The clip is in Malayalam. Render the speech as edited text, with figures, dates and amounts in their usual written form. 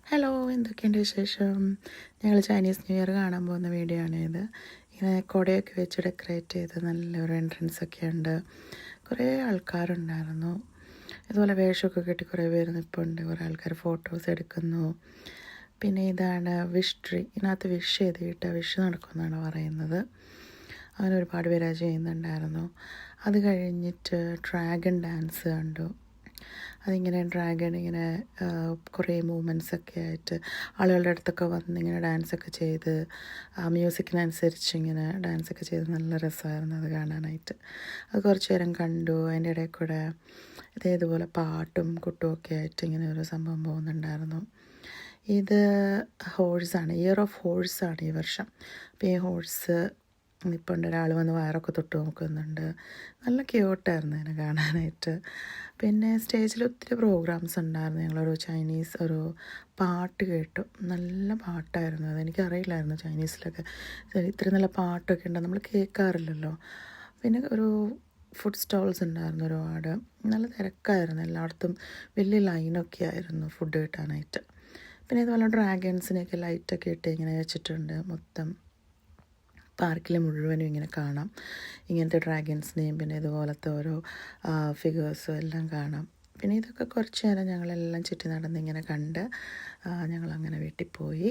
ഹലോ, എന്തൊക്കെയുണ്ട് വിശേഷം? ഞങ്ങൾ ചൈനീസ് ന്യൂ ഇയർ കാണാൻ പോകുന്ന വീഡിയോ ആണ് ഇത്. ഇങ്ങനെ കുടയൊക്കെ വെച്ച് ഡെക്കറേറ്റ് ചെയ്ത് നല്ലൊരു എൻട്രൻസ് ഒക്കെ ഉണ്ട്. കുറേ ആൾക്കാരുണ്ടായിരുന്നു. ഇതുപോലെ വേഷമൊക്കെ കെട്ടി കുറേ പേര് നിൽപ്പുണ്ട്. കുറേ ആൾക്കാർ ഫോട്ടോസ് എടുക്കുന്നു. പിന്നെ ഇതാണ് വിഷ് ട്രീ. ഇതിനകത്ത് വിഷ് എഴുതിയിട്ട് വിഷ് നടക്കുമെന്നാണ് പറയുന്നത്. അങ്ങനെ ഒരുപാട് പേര് അത് ചെയ്യുന്നുണ്ടായിരുന്നു. അത് കഴിഞ്ഞിട്ട് ഡ്രാഗൺ ഡാൻസ് കണ്ടു. അതിങ്ങനെ ഡ്രാഗൺ ഇങ്ങനെ കുറേ മൂമെൻറ്റ്സൊക്കെ ആയിട്ട് ആളുകളുടെ അടുത്തൊക്കെ വന്ന് ഇങ്ങനെ ഡാൻസൊക്കെ ചെയ്ത് മ്യൂസിക്കിനനുസരിച്ച് ഇങ്ങനെ ഡാൻസൊക്കെ ചെയ്ത് നല്ല രസമായിരുന്നു അത് കാണാനായിട്ട്. അത് കുറച്ച് നേരം കണ്ടു. അതിൻ്റെ ഇടയിൽ കൂടെ ഇതേതുപോലെ പാട്ടും കുട്ടുമൊക്കെ ആയിട്ട് ഇങ്ങനെ ഒരു സംഭവം പോകുന്നുണ്ടായിരുന്നു. ഇത് ഹോഴ്സാണ്, ഇയർ ഓഫ് ഹോഴ്സാണ് ഈ വർഷം. അപ്പോൾ ഈ ഹോഴ്സ് ഇപ്പോൾ ഉണ്ട്, ഒരാൾ വന്ന് വയറൊക്കെ തൊട്ട് നോക്കുന്നുണ്ട്. നല്ല ക്യൂട്ടായിരുന്നു അതിനെ കാണാനായിട്ട്. പിന്നെ സ്റ്റേജിൽ ഒത്തിരി പ്രോഗ്രാംസ് ഉണ്ടായിരുന്നു. ഞങ്ങളൊരു ചൈനീസ് ഒരു പാട്ട് കേട്ടു. നല്ല പാട്ടായിരുന്നു. അതെനിക്കറിയില്ലായിരുന്നു ചൈനീസിലൊക്കെ ഇത്രയും നല്ല പാട്ടൊക്കെ ഉണ്ട്, നമ്മൾ കേൾക്കാറില്ലല്ലോ. പിന്നെ ഒരു ഫുഡ് സ്റ്റോൾസ് ഉണ്ടായിരുന്നു ഒരുപാട്. നല്ല തിരക്കായിരുന്നു എല്ലായിടത്തും. വലിയ ലൈനൊക്കെ ആയിരുന്നു ഫുഡ് കിട്ടാനായിട്ട്. പിന്നെ ഇതുപോലെ ഡ്രാഗൺസിനെയൊക്കെ ലൈറ്റൊക്കെ ഇട്ട് ഇങ്ങനെ വെച്ചിട്ടുണ്ട്. മൊത്തം പാർക്കിൽ മുഴുവനും ഇങ്ങനെ കാണാം. ഇങ്ങനത്തെ ഡ്രാഗൺസിനെയും പിന്നെ ഇതുപോലത്തെ ഓരോ ഫിഗേഴ്സും എല്ലാം കാണാം. പിന്നെ ഇതൊക്കെ കുറച്ച് നേരം ഞങ്ങളെല്ലാം ചുറ്റി നടന്നിങ്ങനെ കണ്ട് ഞങ്ങളങ്ങനെ വീട്ടിൽ പോയി.